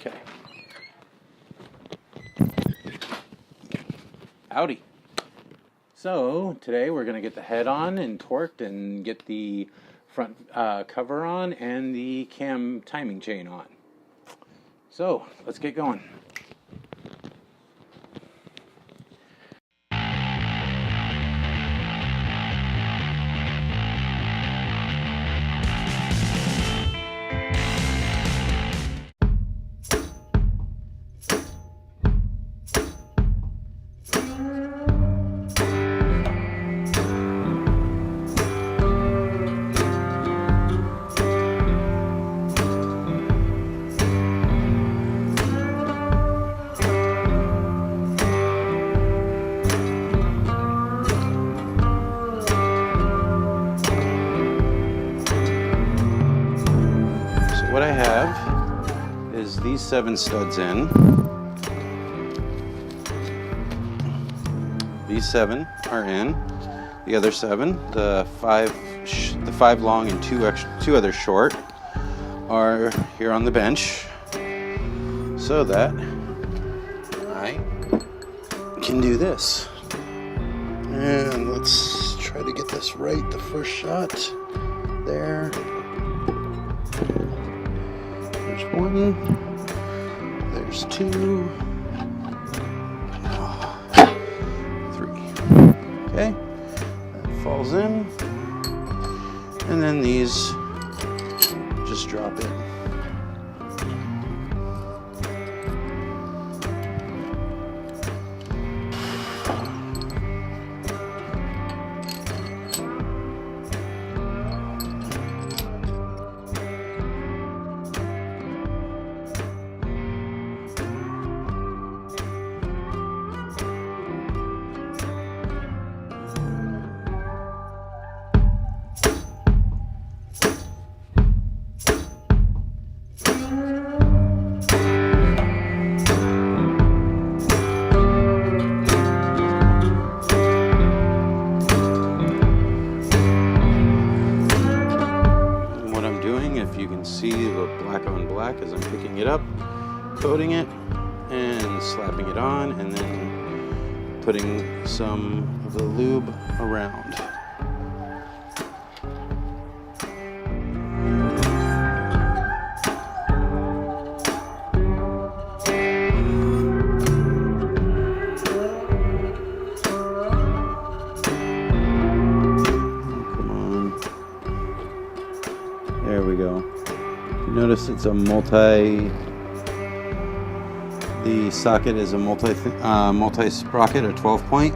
Okay. Howdy. So today we're going to get the head on and torqued and get the front cover on and the cam timing chain on. So let's get going. What I have is these 7 studs in. These 7 are in. The other 7, the 5 long and 2 other short, are here on the bench, so that I can do this. And let's try to get this right the first shot. There. There's 1, there's 2, 3. Okay, that falls in, and then these just drop in. See the black on black as I'm picking it up, coating it, and slapping it on, and then putting some of the lube around. Come on. There we go. Notice it's a the socket is a multi-sprocket, a 12-point,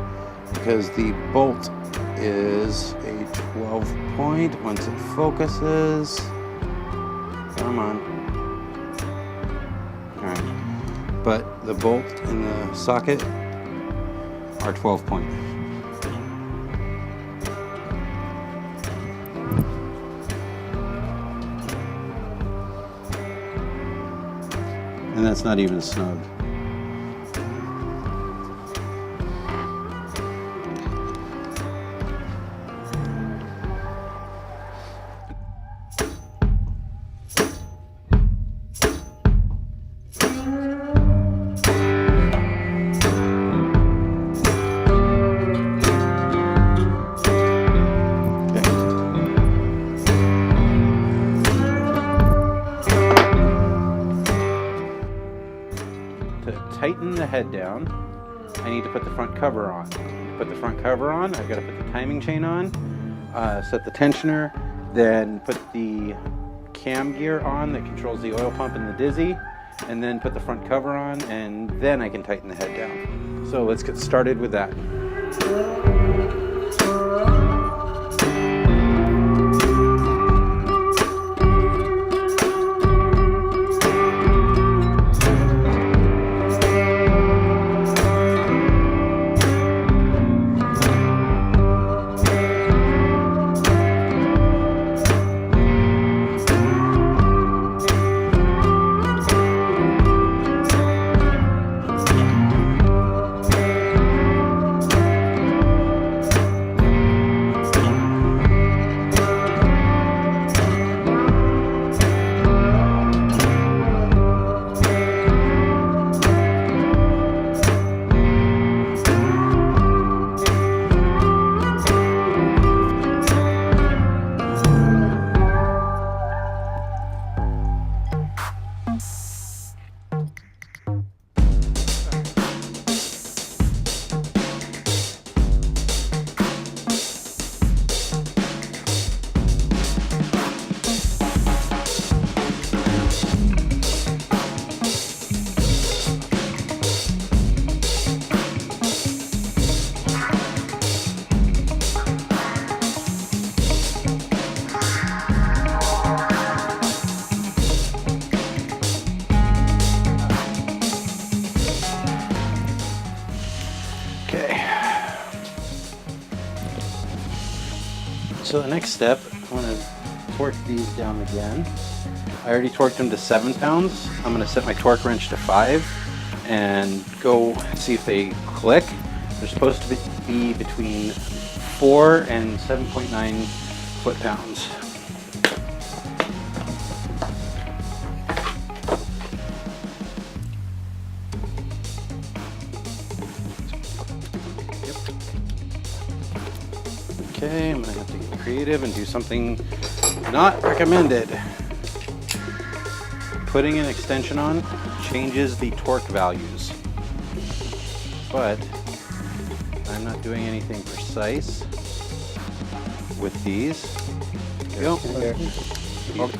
because the bolt is a 12-point. Once it focuses, come on. Alright, but the bolt and the socket are 12-point. And that's not even snug. Tighten the head down, I need to put the front cover on. To put the front cover on, I've got to put the timing chain on, set the tensioner, then put the cam gear on that controls the oil pump and the dizzy, and then put the front cover on, and then I can tighten the head down. So let's get started with that. So the next step, I'm going to torque these down again. I already torqued them to 7 pounds. I'm going to set my torque wrench to 5 and go see if they click. They're supposed to be between 4 and 7.9 foot-pounds. Okay, I'm going to have to get creative and do something not recommended. Putting an extension on changes the torque values, but I'm not doing anything precise with these. There you go. There. Okay.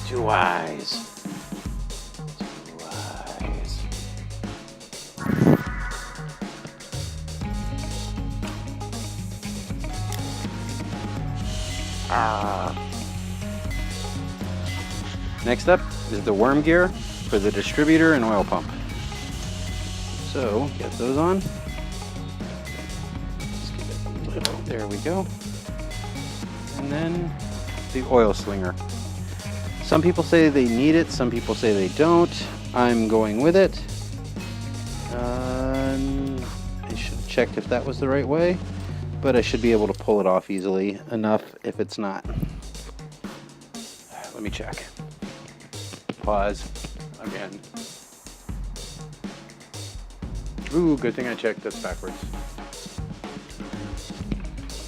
Two eyes. Next up is the worm gear for the distributor and oil pump. So get those on. There we go. And then the oil slinger. Some people say they need it, some people say they don't. I'm going with it. I should have checked if that was the right way, but I should be able to pull it off easily enough if it's not. Let me check. Pause again. Ooh, good thing I checked. That's backwards.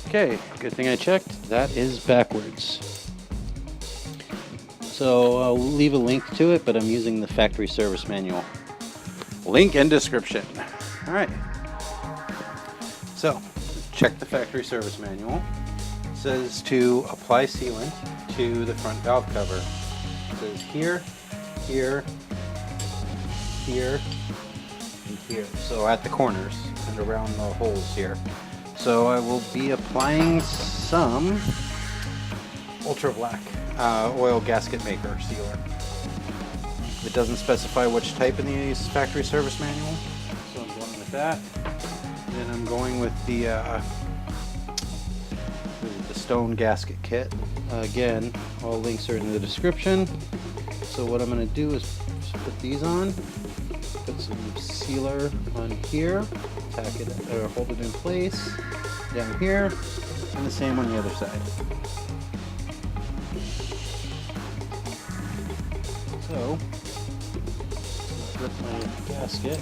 Okay, good thing I checked. That is backwards. So I'll leave a link to it, but I'm using the factory service manual. Link in description. All right. So check the factory service manual. It says to apply sealant to the front valve cover. It says here, here, here, and here. So at the corners and around the holes here. So I will be applying some ultra black oil gasket maker sealer. It doesn't specify which type in the factory service manual, so I'm going with that. Then I'm going with the stone gasket kit. Again, all links are in the description. So what I'm going to do is put these on, put some sealer on here, tack it or hold it in place down here, and the same on the other side. So, with my gasket,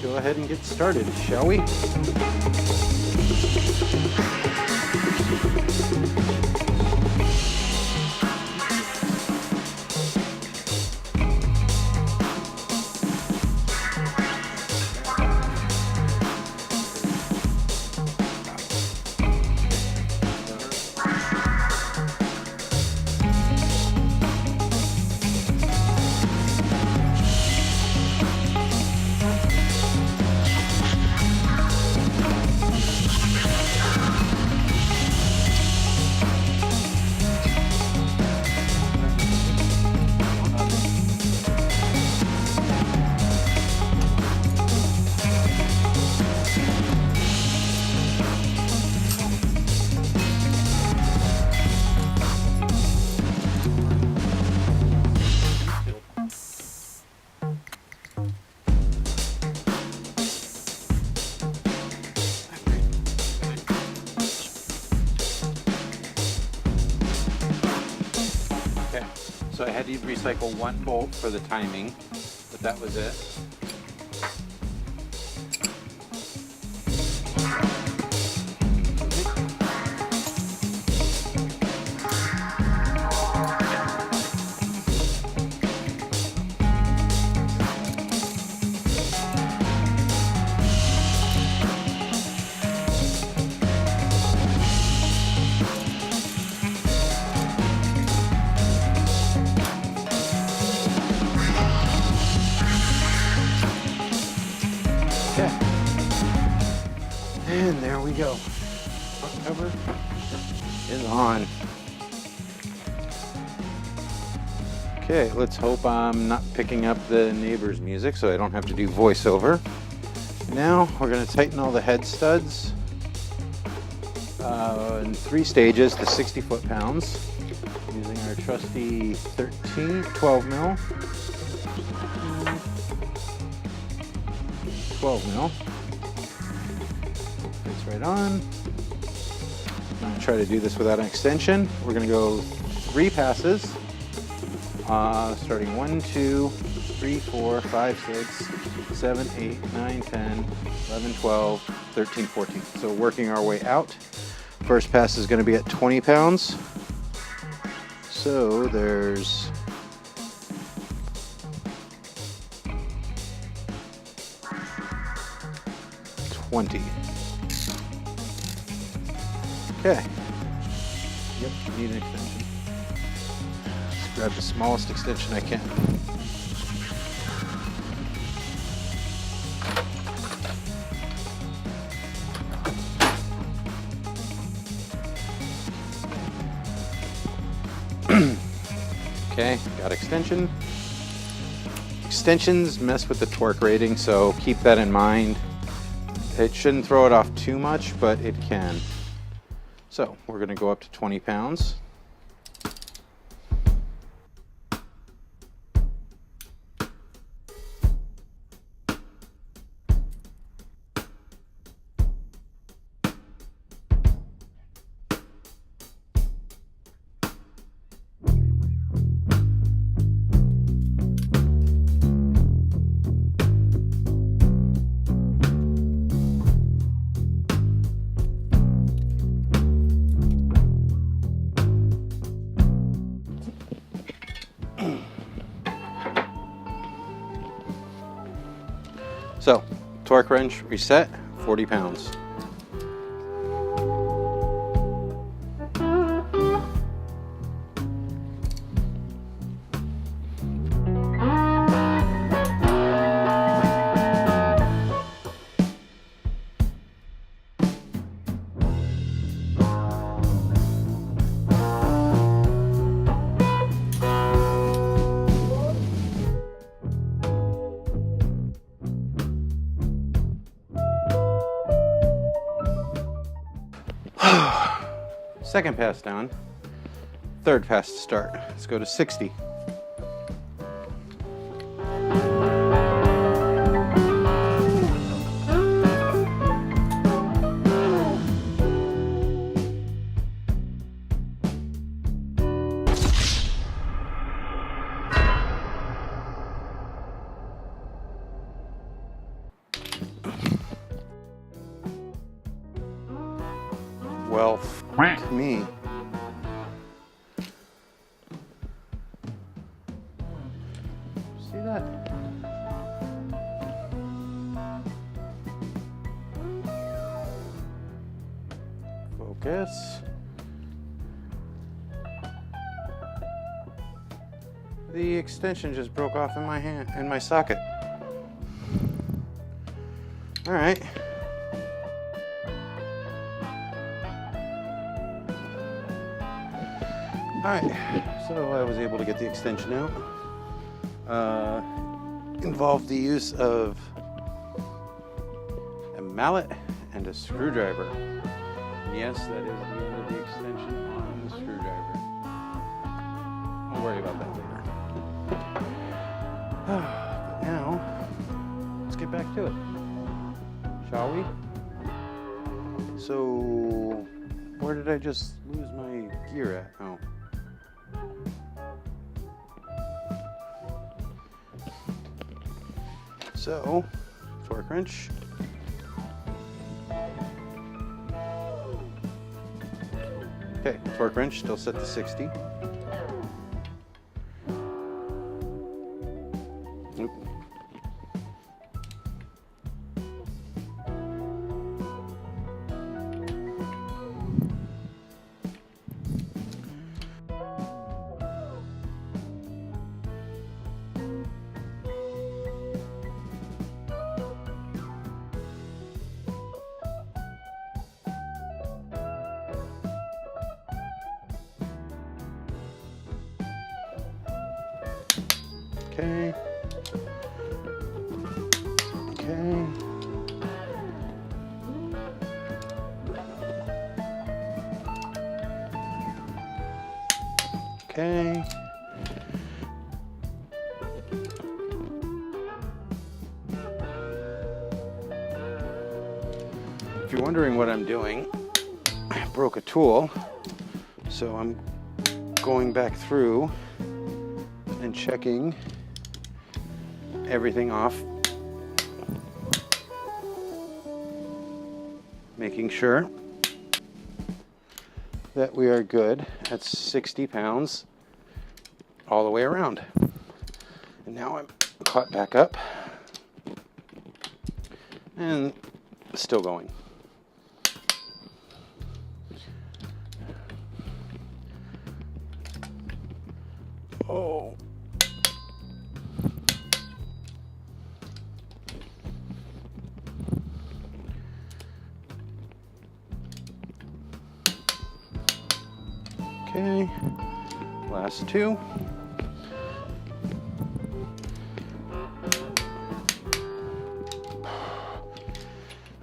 go ahead and get started, shall we? So I had to recycle one bolt for the timing, but that was it. And there we go. cover is on. Okay, let's hope I'm not picking up the neighbor's music so I don't have to do voiceover. Now we're going to tighten all the head studs in 3 stages to 60 foot-pounds using our trusty 12 mil. 12 mil. Fits right on. I'm going to try to do this without an extension. We're going to go 3 passes, starting 1, 2, 3, 4, 5, 6, 7, 8, 9, 10, 11, 12, 13, 14. So working our way out. First pass is going to be at 20 pounds. So there's 20. Okay. Yep, need an extension. Just grab the smallest extension I can. Okay, got extension. Extensions mess with the torque rating, so keep that in mind. It shouldn't throw it off too much, but it can. So we're going to go up to 20 pounds. So, torque wrench reset, 40 pounds. Second pass down, third pass to start. Let's go to 60. Well, f me. See that? Focus. The extension just broke off in my hand, in my socket. All right. Alright, so I was able to get the extension out. Involved the use of a mallet and a screwdriver. And yes, that is the end of the extension on the screwdriver. I'll worry about that later. But now, let's get back to it. Shall we? So, where did I just lose my gear at? Oh. So, torque wrench. Okay, torque wrench still set to 60. Oop. Okay. Okay. Okay. If you're wondering what I'm doing, I broke a tool, so I'm going back through and checking everything off, making sure that we are good at 60 pounds all the way around. And now I'm caught back up and still going. Oh. Okay, last two.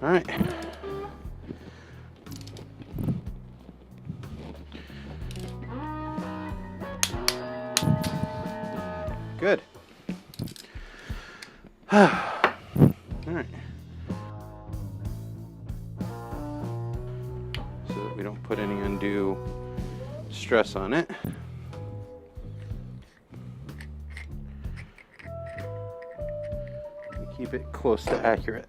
All right. Good. All right. So that we don't put any undue stress on it. We keep it close to accurate.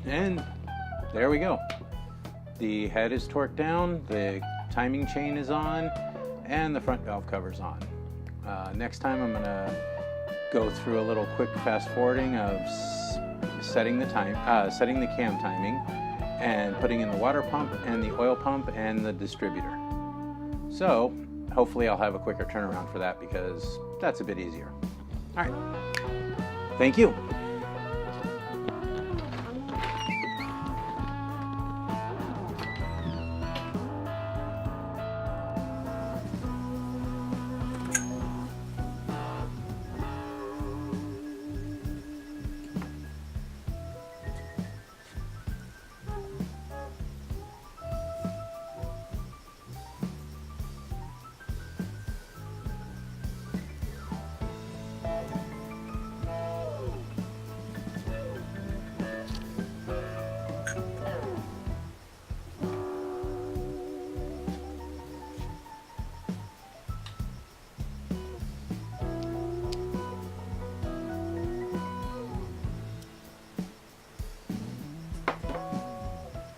And there we go. The head is torqued down, the timing chain is on, and the front valve cover's on. Next time I'm gonna go through a little quick fast forwarding of setting the cam timing and putting in the water pump and the oil pump and the distributor. So hopefully I'll have a quicker turnaround for that because that's a bit easier. All right, thank you.